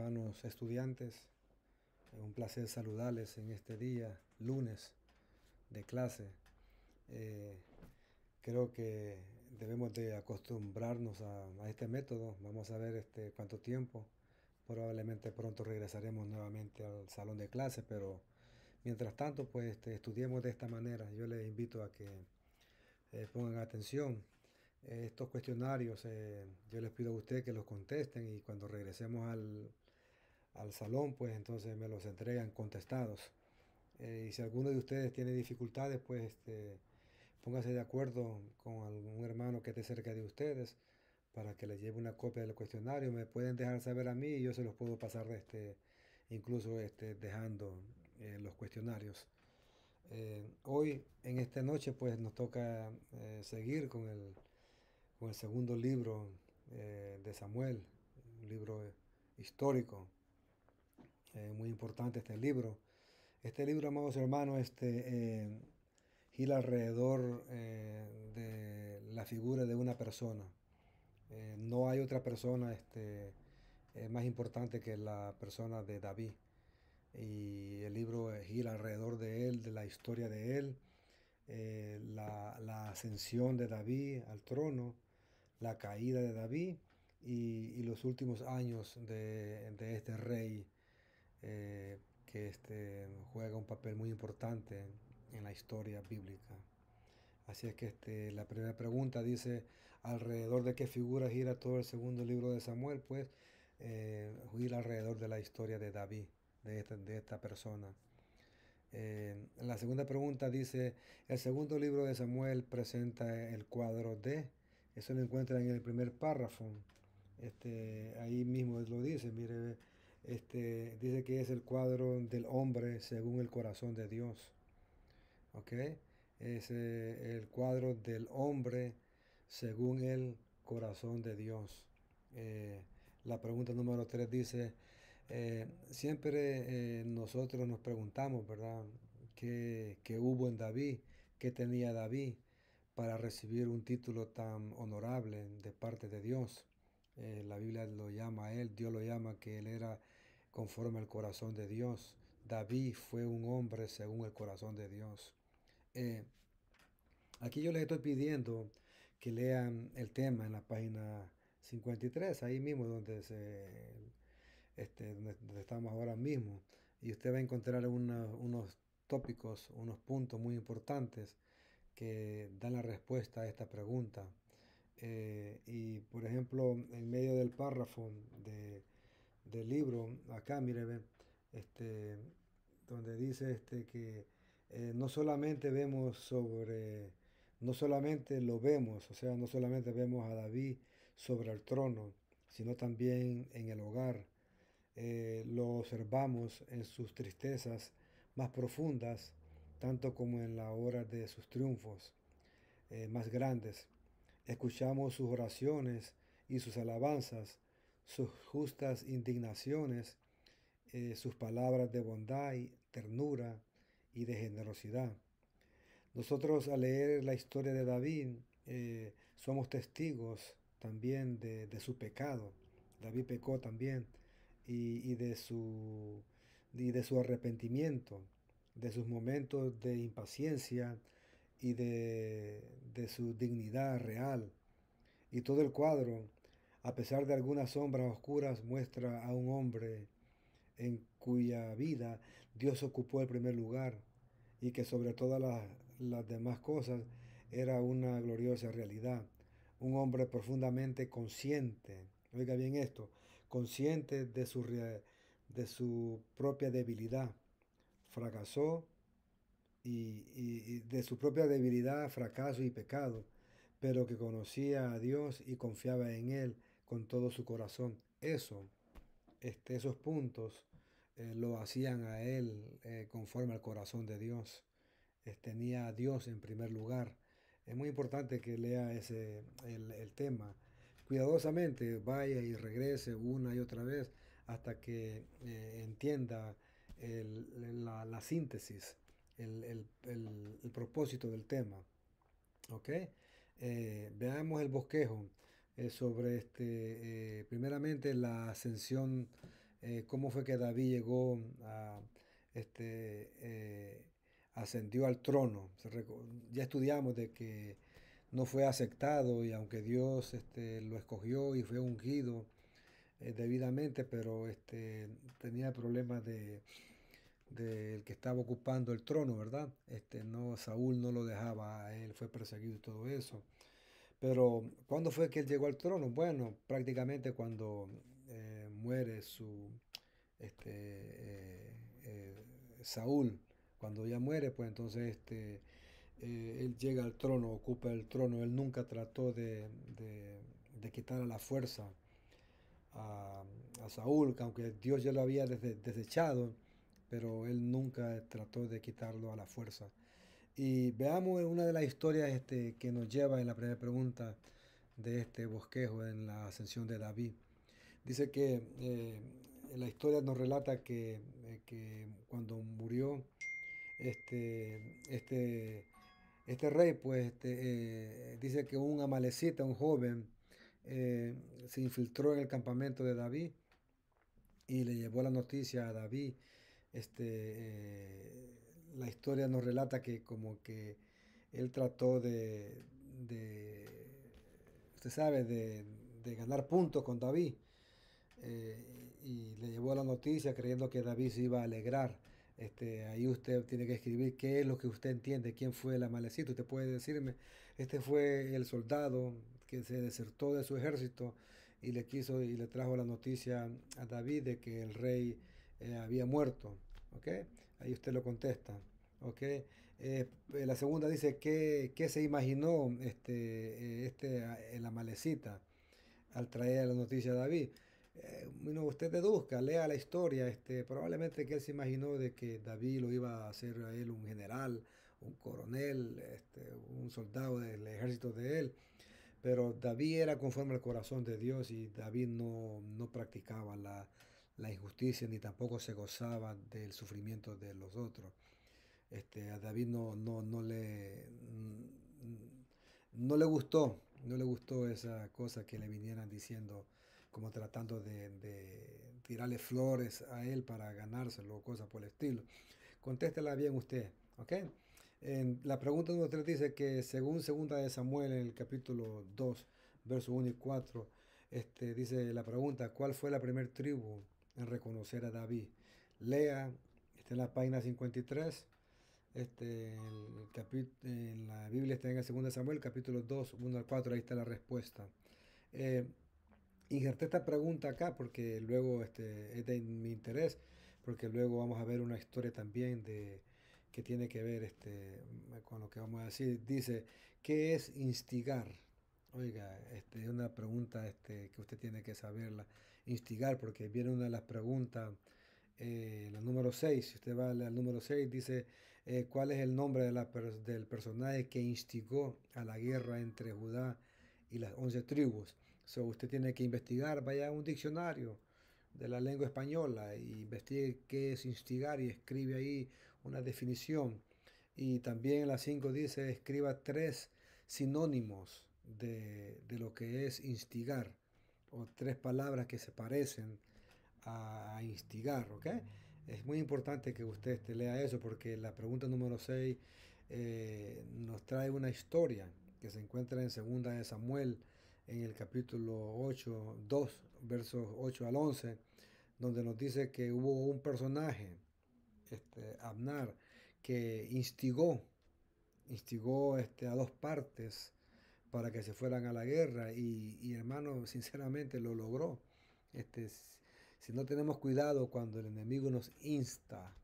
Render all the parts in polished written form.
hermanos estudiantes. Es un placer saludarles en este día, lunes de clase. Eh, Creo que debemos de acostumbrarnos a este método. Vamos a ver cuánto tiempo. Probablemente pronto regresaremos nuevamente al salón de clase, pero mientras tanto, pues estudiemos de esta manera. Yo les invito a que pongan atención. Estos cuestionarios, yo les pido a ustedes que los contesten y cuando regresemos al salón, pues entonces me los entregan contestados. Y si alguno de ustedes tiene dificultades, pues póngase de acuerdo con algún hermano que esté cerca de ustedes para que les lleve una copia del cuestionario. Me pueden dejar saber a mí y yo se los puedo pasar incluso dejando los cuestionarios. Hoy, en esta noche, pues nos toca seguir con el segundo libro de Samuel, un libro histórico. Muy importante este libro. Este libro, amados hermanos, gira alrededor de la figura de una persona. No hay otra persona más importante que la persona de David. Y el libro gira alrededor de él, de la historia de él, la ascensión de David al trono, la caída de David y los últimos años de este rey que juega un papel muy importante en la historia bíblica. Así es que la primera pregunta dice, ¿alrededor de qué figura gira todo el segundo libro de Samuel? Pues gira alrededor de la historia de David, de esta persona. La segunda pregunta dice, el segundo libro de Samuel presenta el cuadro de, eso lo encuentran en el primer párrafo. Ahí mismo lo dice, mire, dice que es el cuadro del hombre según el corazón de Dios. ¿Ok? Es el cuadro del hombre según el corazón de Dios. La pregunta número 3 dice, siempre nosotros nos preguntamos, ¿verdad? ¿Qué hubo en David? ¿Qué tenía David para recibir un título tan honorable de parte de Dios? La Biblia lo llama a él, Dios lo llama que él era conforme al corazón de Dios. David fue un hombre según el corazón de Dios. Eh, Aquí yo les estoy pidiendo que lean el tema en la página 53, ahí mismo donde estamos ahora mismo. Y usted va a encontrar unos tópicos, unos puntos muy importantes que dan la respuesta a esta pregunta. Y por ejemplo, en medio del párrafo del libro, acá mire, ve, este, donde dice que no solamente no solamente lo vemos, o sea, no solamente vemos a David sobre el trono, sino también en el hogar. Lo observamos en sus tristezas más profundas, tanto como en la hora de sus triunfos más grandes. Escuchamos sus oraciones y sus alabanzas, sus justas indignaciones, sus palabras de bondad y ternura y de generosidad. Nosotros al leer la historia de David somos testigos también de su pecado. David pecó también y y de su arrepentimiento, de sus momentos de impaciencia y de su dignidad real. Y todo el cuadro, a pesar de algunas sombras oscuras, muestra a un hombre en cuya vida Dios ocupó el primer lugar y que sobre todas las demás cosas era una gloriosa realidad. Un hombre profundamente consciente, oiga bien esto, consciente de su propia debilidad. Fracasó y de su propia debilidad, fracaso y pecado, pero que conocía a Dios y confiaba en Él con todo su corazón. Esos puntos lo hacían a él conforme al corazón de Dios. Tenía a Dios en primer lugar. Es muy importante que lea el tema. Cuidadosamente vaya y regrese una y otra vez hasta que entienda la síntesis, el propósito del tema. ¿Ok? Veamos el bosquejo sobre primeramente la ascensión cómo fue que David llegó a, este, ascendió al trono. Ya estudiamos de que no fue aceptado y aunque Dios lo escogió y fue ungido debidamente, pero tenía problemas del que estaba ocupando el trono, ¿verdad? No, Saúl no lo dejaba a él, fue perseguido y todo eso. Pero, ¿cuándo fue que él llegó al trono? Bueno, prácticamente cuando muere Saúl. Cuando ya muere, pues entonces él llega al trono, ocupa el trono. Él nunca trató de quitar a la fuerza a, a Saúl, que aunque Dios ya lo había desechado, pero él nunca trató de quitarlo a la fuerza. Y veamos una de las historias que nos lleva en la primera pregunta de este bosquejo en la ascensión de David. Dice que la historia nos relata que cuando murió este rey, pues dice que un amalecita, un joven, se infiltró en el campamento de David y le llevó la noticia a David. La historia nos relata que como que él trató usted sabe, de ganar puntos con David. Y le llevó la noticia creyendo que David se iba a alegrar. Ahí usted tiene que escribir qué es lo que usted entiende, quién fue el amalecito. Usted puede decirme, este fue el soldado que se desertó de su ejército y le trajo la noticia a David de que el rey había muerto. ¿Ok? Ahí usted lo contesta. ¿Ok? La segunda dice, ¿qué se imaginó el amalecita al traer la noticia a David? Bueno, usted deduzca, lea la historia, probablemente que él se imaginó de que David lo iba a hacer a él un general, un coronel, un soldado del ejército de él, pero David era conforme al corazón de Dios y David no practicaba la injusticia ni tampoco se gozaba del sufrimiento de los otros. A David no le gustó esa cosa que le vinieran diciendo, como tratando de tirarle flores a él para ganárselo o cosas por el estilo. Contéstela bien usted, ¿ok? En la pregunta número 3 dice que según segunda de Samuel en el capítulo 2, verso 1 y 4, dice la pregunta, ¿cuál fue la primera tribu en reconocer a David? Lea, está en la página 53. En la Biblia está en el 2 Samuel, capítulo 2, 1 al 4, ahí está la respuesta. Eh, Injerté esta pregunta acá porque luego es de mi interés, porque luego vamos a ver una historia también que tiene que ver con lo que vamos a decir. Dice, ¿qué es instigar? Oiga, es una pregunta que usted tiene que saberla. Instigar, porque viene una de las preguntas, la número 6. Si usted va al número 6 dice, ¿cuál es el nombre del personaje que instigó a la guerra entre Judá y las 11 tribus? So, usted tiene que investigar, vaya a un diccionario de la lengua española y investigue qué es instigar y escribe ahí una definición. Y también en la 5 dice, escriba tres sinónimos de lo que es instigar o tres palabras que se parecen a instigar, ¿ok? Es muy importante que usted lea eso porque la pregunta número 6 nos trae una historia que se encuentra en segunda de Samuel en el capítulo 8, 2, versos 8 al 11, donde nos dice que hubo un personaje, Abnar, que instigó a dos partes para que se fueran a la guerra y hermano, sinceramente lo logró. Si no tenemos cuidado cuando el enemigo nos instiga,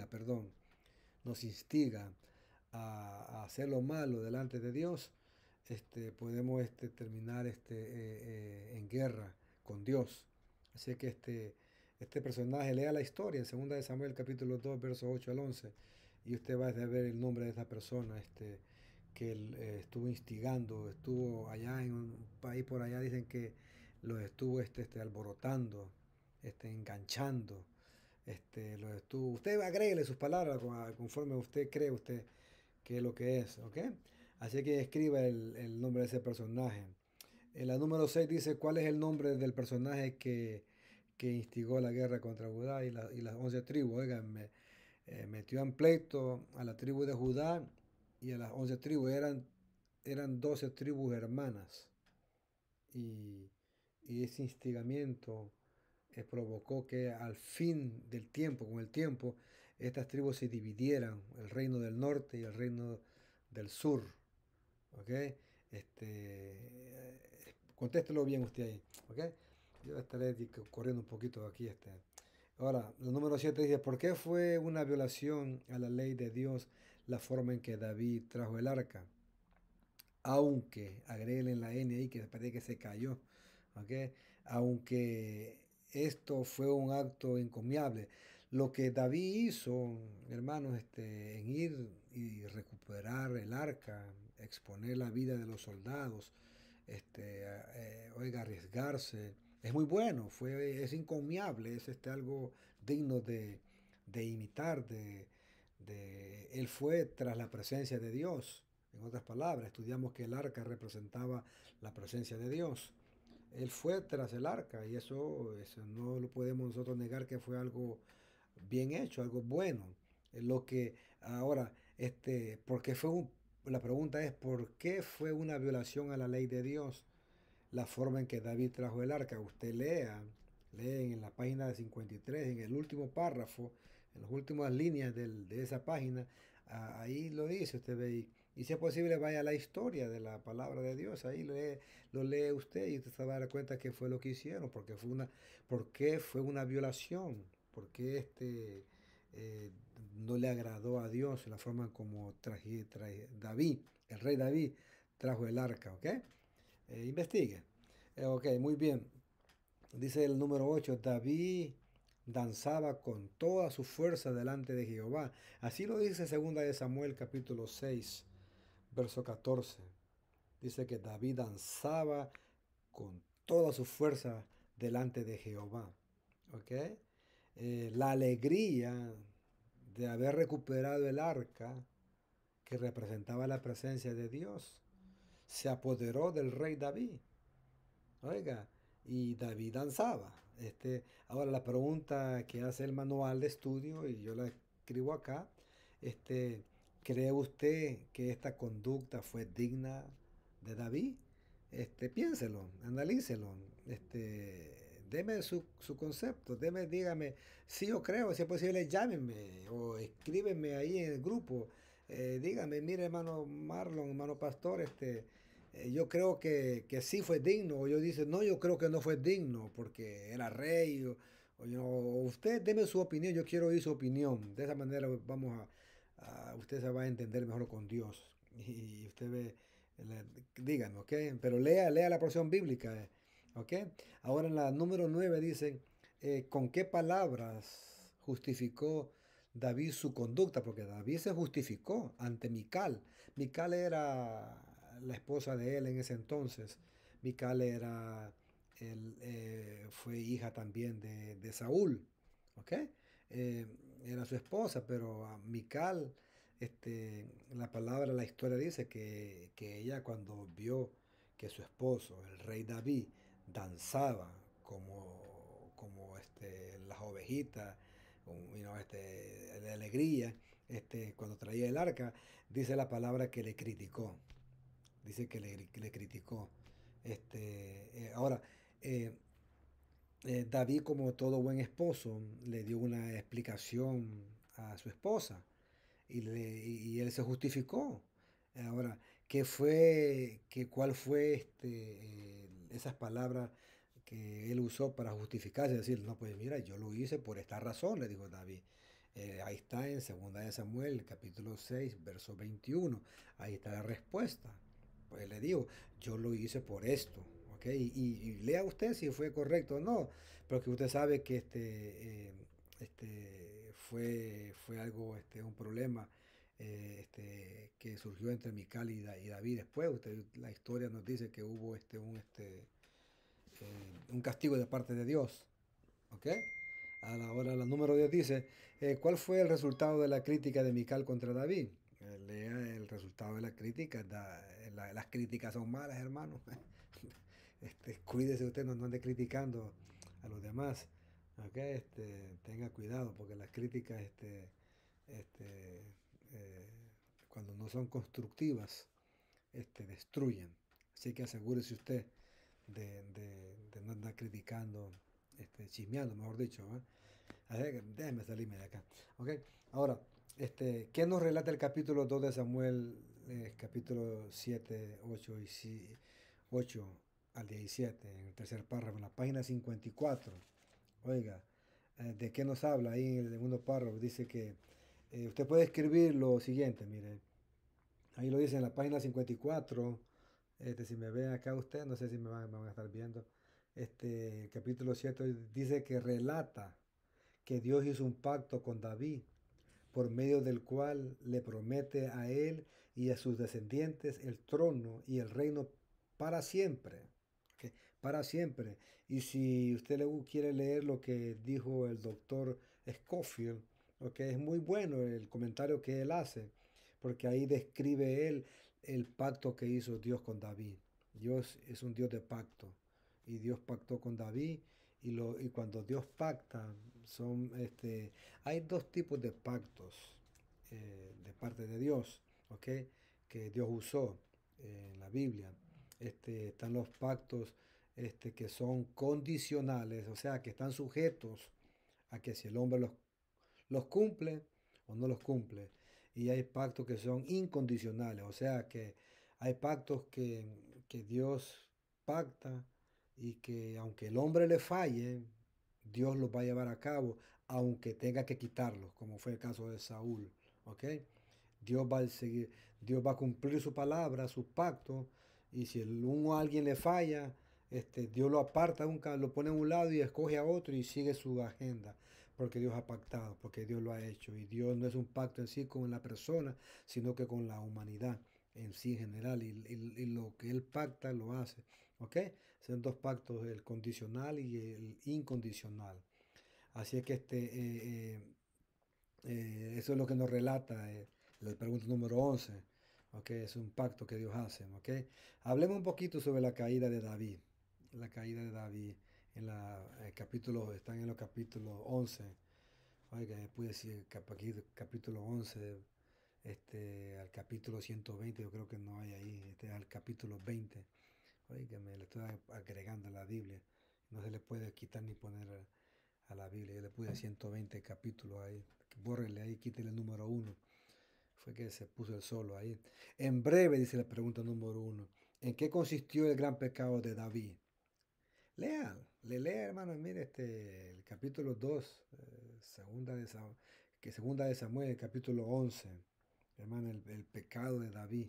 perdón, nos instiga a hacer lo malo delante de Dios, podemos terminar en guerra con Dios. Así que este personaje, lea la historia en 2 de Samuel capítulo 2, versos 8 al 11, y usted va a ver el nombre de esta persona que él, estuvo instigando, estuvo allá en un país por allá, dicen que lo estuvo alborotando, enganchando, usted agréguele sus palabras conforme usted cree usted que es lo que es, ¿ok? Así que escriba el nombre de ese personaje. En la número 6 dice, ¿cuál es el nombre del personaje que instigó la guerra contra Judá y las 11 tribus. Oigan, metió en pleito a la tribu de Judá y a las 11 tribus. Eran 12 tribus hermanas. Y, y ese instigamiento provocó que al fin del tiempo, con el tiempo, estas tribus se dividieran, el reino del norte y el reino del sur. ¿Ok? Contéstelo bien usted ahí. ¿Ok? Yo estaré corriendo un poquito aquí. Ahora, el número 7 dice, ¿por qué fue una violación a la ley de Dios la forma en que David trajo el arca? Aunque, agréguenle en la N ahí que parece que se cayó, ¿ok? Aunque esto fue un acto encomiable, lo que David hizo, hermanos, en ir y recuperar el arca, exponer la vida de los soldados, oiga, arriesgarse, es muy bueno, es encomiable, es algo digno de imitar, él fue tras la presencia de Dios. En otras palabras, estudiamos que el arca representaba la presencia de Dios. Él fue tras el arca y eso no lo podemos nosotros negar que fue algo bien hecho, algo bueno. Lo que ahora, porque la pregunta es, ¿por qué fue una violación a la ley de Dios la forma en que David trajo el arca? Usted leen en la página 53, en el último párrafo, en las últimas líneas de esa página, ahí lo dice, usted ve, y si es posible vaya a la historia de la palabra de Dios, ahí lo lee usted y usted se va a dar cuenta que fue lo que hicieron, por qué fue una violación, por qué no le agradó a Dios la forma como David, el rey David, trajo el arca, ¿ok? Investigue. Ok, muy bien. Dice el número 8, David danzaba con toda su fuerza delante de Jehová. Así lo dice segunda de Samuel capítulo 6, verso 14. Dice que David danzaba con toda su fuerza delante de Jehová. ¿Ok? La alegría de haber recuperado el arca que representaba la presencia de Dios se apoderó del rey David. Oiga, y David danzaba. Ahora la pregunta que hace el manual de estudio, y yo la escribo acá, este, ¿cree usted que esta conducta fue digna de David? Piénselo, analícelo, deme su concepto, dígame, si yo creo, si es posible, llámenme o escríbenme ahí en el grupo, dígame, mire hermano Marlon, hermano Pastor, yo creo que sí fue digno, o yo dice, no, yo creo que no fue digno porque era rey, o usted deme su opinión, yo quiero oír su opinión, de esa manera usted se va a entender mejor con Dios, y usted ve, dígame, ¿ok? Pero lea la porción bíblica, ¿ok? Ahora en la número 9 dice, ¿con qué palabras justificó David su conducta? Porque David se justificó ante Mical. Mical era la esposa de él en ese entonces. Mical fue hija también de Saúl, ¿ok? Era su esposa, pero a Mical, la palabra, la historia dice que ella cuando vio que su esposo, el rey David, danzaba como las ovejitas, de alegría, cuando traía el arca, dice la palabra que le criticó, dice que le criticó. Ahora, eh, David, como todo buen esposo, le dio una explicación a su esposa y él se justificó. Ahora, ¿cuál fue esas palabras que él usó para justificarse? Decir, no, pues mira, yo lo hice por esta razón, le dijo David. Ahí está en 2 de Samuel, capítulo 6, verso 21. Ahí está la respuesta. Pues le digo, yo lo hice por esto, ¿ok? Y lea usted si fue correcto o no, pero que usted sabe que fue algo, un problema que surgió entre Mical y David. Después, la historia nos dice que hubo un castigo de parte de Dios, ¿ok? A la hora, la número 10 dice, ¿cuál fue el resultado de la crítica de Mical contra David? Lea el resultado de la crítica. Las críticas son malas, hermano. Cuídese usted, no ande criticando a los demás. ¿ok? Tenga cuidado porque las críticas, este, eh, cuando no son constructivas, destruyen. Así que asegúrese usted de no andar criticando, chismeando, mejor dicho, ¿va? A ver, déjeme salirme de acá. ¿Ok? Ahora, ¿qué nos relata el capítulo 2 de Samuel, capítulo 7 8 8 al 17, en el tercer párrafo, en la página 54? Oiga, ¿de qué nos habla ahí en el segundo párrafo? Dice que usted puede escribir lo siguiente, mire, ahí lo dice en la página 54. Si me ve acá usted, no sé si me van a estar viendo. Capítulo 7 dice que relata que Dios hizo un pacto con David, por medio del cual le promete a él y a sus descendientes el trono y el reino para siempre. ¿Ok? Para siempre. Y si usted quiere leer lo que dijo el doctor Scofield, ¿ok? Es muy bueno el comentario que él hace, porque ahí describe él el pacto que hizo Dios con David. Dios es un Dios de pacto. Y Dios pactó con David. Y cuando Dios pacta, hay dos tipos de pactos de parte de Dios, ¿ok? Que Dios usó en la Biblia. Están los pactos que son condicionales, o sea, que están sujetos a que si el hombre los cumple o no los cumple. Y hay pactos que son incondicionales, o sea, que hay pactos que Dios pacta y que aunque el hombre le falle, Dios los va a llevar a cabo, aunque tenga que quitarlos, como fue el caso de Saúl. ¿Ok? Dios va a seguir, Dios va a cumplir su palabra, su pacto, y si alguien le falla, Dios lo aparta, lo pone a un lado y escoge a otro y sigue su agenda, porque Dios ha pactado, porque Dios lo ha hecho. Y Dios no es un pacto en sí con la persona, sino que con la humanidad en sí en general. Y lo que Él pacta lo hace. ¿Ok? Son dos pactos, el condicional y el incondicional. Así es que eso es lo que nos relata la pregunta número 11. ¿Ok? Es un pacto que Dios hace. ¿Ok? Hablemos un poquito sobre la caída de David. La caída de David en están en los capítulos 11. Oiga, pude decir capítulo 11 al capítulo 120, yo creo que no hay ahí, al capítulo 20. Oiga, me le estoy agregando a la Biblia. No se le puede quitar ni poner a la Biblia. Yo le puse 120 capítulos ahí. Bórrele ahí, quítele el número uno. Fue que se puso el solo ahí. En breve, dice la pregunta número uno. ¿En qué consistió el gran pecado de David? Lea, hermano, mire el capítulo 2 segunda de Samuel, el capítulo 11. Hermano, el pecado de David.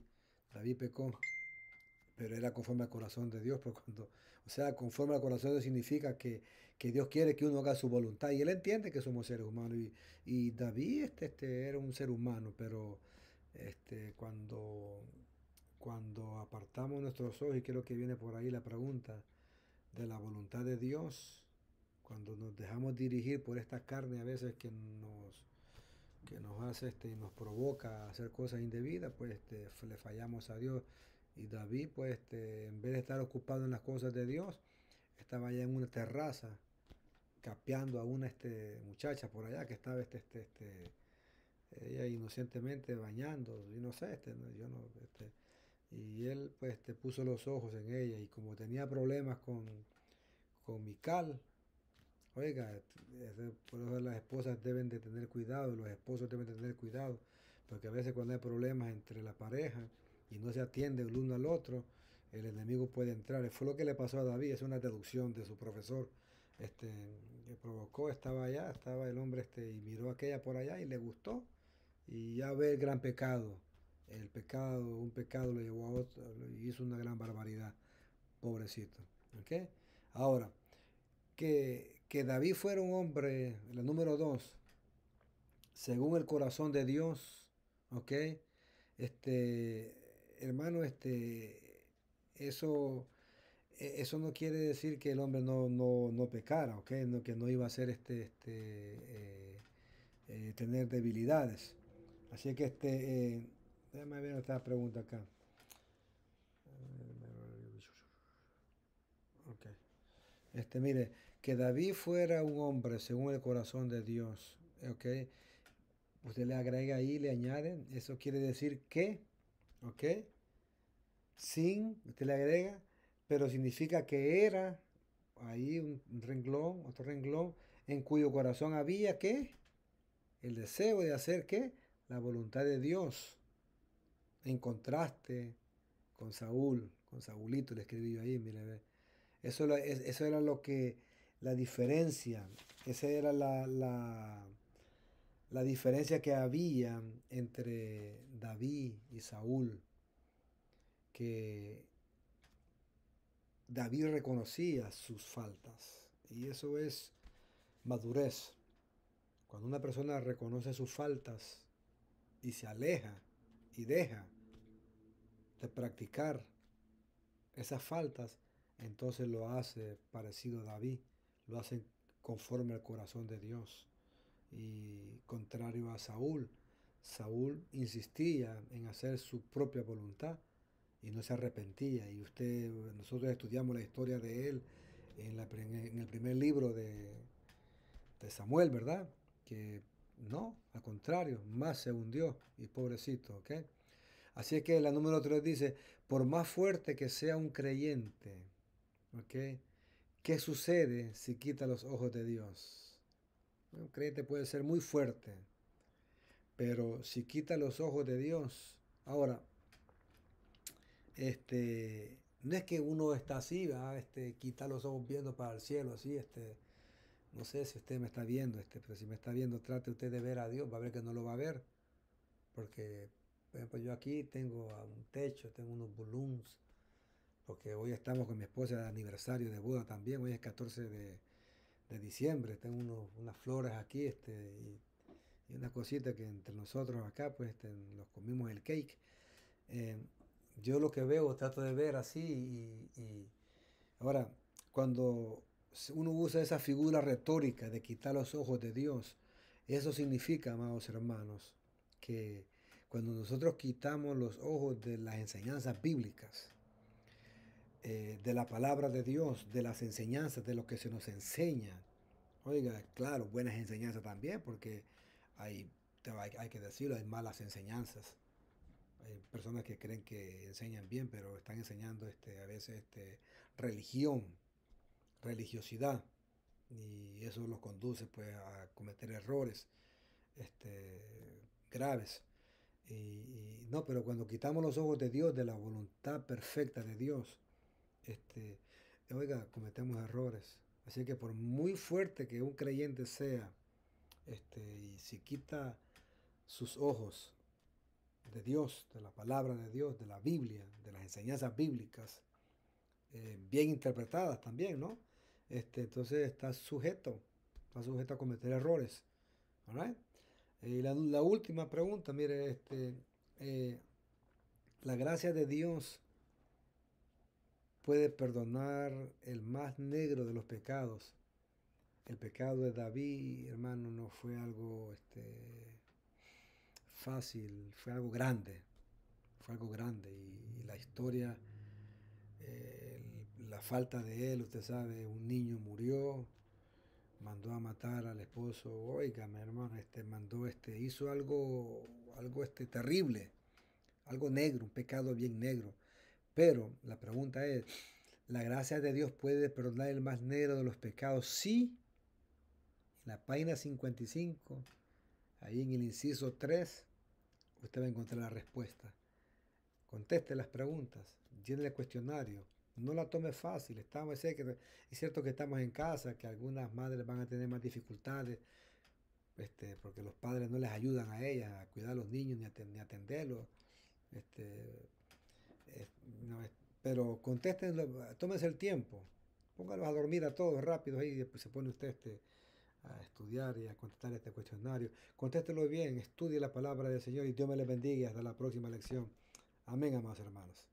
David pecó, pero era conforme al corazón de Dios, o sea, conforme al corazón de Dios significa que Dios quiere que uno haga su voluntad, y Él entiende que somos seres humanos, y David era un ser humano, pero cuando apartamos nuestros ojos, y creo que viene por ahí la pregunta de la voluntad de Dios, cuando nos dejamos dirigir por esta carne a veces que nos hace y nos provoca a hacer cosas indebidas, pues le fallamos a Dios. Y David, pues en vez de estar ocupado en las cosas de Dios, estaba allá en una terraza capeando a una muchacha por allá que estaba ella inocentemente bañando, y no sé, yo no, y él pues puso los ojos en ella, y como tenía problemas con Mical. Oiga, por eso las esposas deben de tener cuidado, los esposos deben de tener cuidado, porque a veces cuando hay problemas entre la pareja y no se atiende el uno al otro, el enemigo puede entrar. Fue lo que le pasó a David, es una deducción de su profesor. Que provocó, estaba el hombre y miró a aquella por allá y le gustó, y ya ve el gran pecado. Un pecado lo llevó a otro y hizo una gran barbaridad, pobrecito. ¿Ok? Ahora, que David fuera un hombre, la número dos, según el corazón de Dios, ¿ok? Hermano, eso, eso no quiere decir que el hombre no pecara, ¿ok? No, que no iba a ser tener debilidades. Así que déjame ver esta pregunta acá. Ok. Mire, que David fuera un hombre según el corazón de Dios, ¿ok? Usted le agrega ahí, le añade, eso quiere decir que, ¿ok? Sin, usted le agrega, pero significa que era, ahí un renglón, otro renglón, en cuyo corazón había que el deseo de hacer qué, la voluntad de Dios, en contraste con Saulito le escribí yo ahí, mire, ve. Eso era lo que, la diferencia, esa era la diferencia que había entre David y Saúl, que David reconocía sus faltas, y eso es madurez. Cuando una persona reconoce sus faltas y se aleja y deja de practicar esas faltas, entonces lo hace parecido a David, lo hace conforme al corazón de Dios. Y contrario a Saúl, Saúl insistía en hacer su propia voluntad y no se arrepentía. Y nosotros estudiamos la historia de él en el primer libro de Samuel, ¿verdad? Que no, al contrario, más se hundió y pobrecito, ¿ok? Así es que la número 3 dice, por más fuerte que sea un creyente, ¿ok? ¿Qué sucede si quita los ojos de Dios? Un creyente puede ser muy fuerte, pero si quita los ojos de Dios, ahora, no es que uno está así, ¿verdad? Quita los ojos viendo para el cielo, así, no sé si usted me está viendo, pero si me está viendo, trate usted de ver a Dios, va a ver que no lo va a ver, porque, por ejemplo, yo aquí tengo un techo, tengo unos balloons, porque hoy estamos con mi esposa de aniversario de boda también, hoy es 14 de diciembre, tengo unas flores aquí, y una cosita que entre nosotros acá, pues, nos comimos el cake. Eh, yo lo que veo, trato de ver así, y ahora, cuando uno usa esa figura retórica de quitar los ojos de Dios, eso significa, amados hermanos, que cuando nosotros quitamos los ojos de las enseñanzas bíblicas, de la palabra de Dios, de las enseñanzas, de lo que se nos enseña. Oiga, claro, buenas enseñanzas también, porque hay, hay que decirlo, hay malas enseñanzas. Hay personas que creen que enseñan bien, pero están enseñando a veces religión, religiosidad, y eso los conduce pues a cometer errores graves. No, pero cuando quitamos los ojos de Dios, de la voluntad perfecta de Dios, este, oiga, cometemos errores. Así que por muy fuerte que un creyente sea, y si quita sus ojos de Dios, de la palabra de Dios, de la Biblia, de las enseñanzas bíblicas, bien interpretadas también, ¿no? Entonces está sujeto a cometer errores. Alright. Y la última pregunta, mire, eh, la gracia de Dios puede perdonar el más negro de los pecados. El pecado de David, hermano, no fue algo fácil, fue algo grande y la historia, la falta de él, usted sabe, un niño murió, mandó a matar al esposo, oígame hermano, hizo algo terrible, algo negro, un pecado bien negro. Pero la pregunta es, ¿la gracia de Dios puede perdonar el más negro de los pecados? Sí. En la página 55, ahí en el inciso 3, usted va a encontrar la respuesta. Conteste las preguntas, llene el cuestionario. No la tome fácil. Es cierto que estamos en casa, que algunas madres van a tener más dificultades, porque los padres no les ayudan a ellas a cuidar a los niños ni atenderlos. Este, eh, no, pero contesten, tómense el tiempo. Póngalos a dormir a todos rápido ahí y después se pone usted a estudiar y a contestar este cuestionario. Contéstelo bien, estudie la palabra del Señor y Dios me le bendiga. Hasta la próxima lección. Amén, amados hermanos.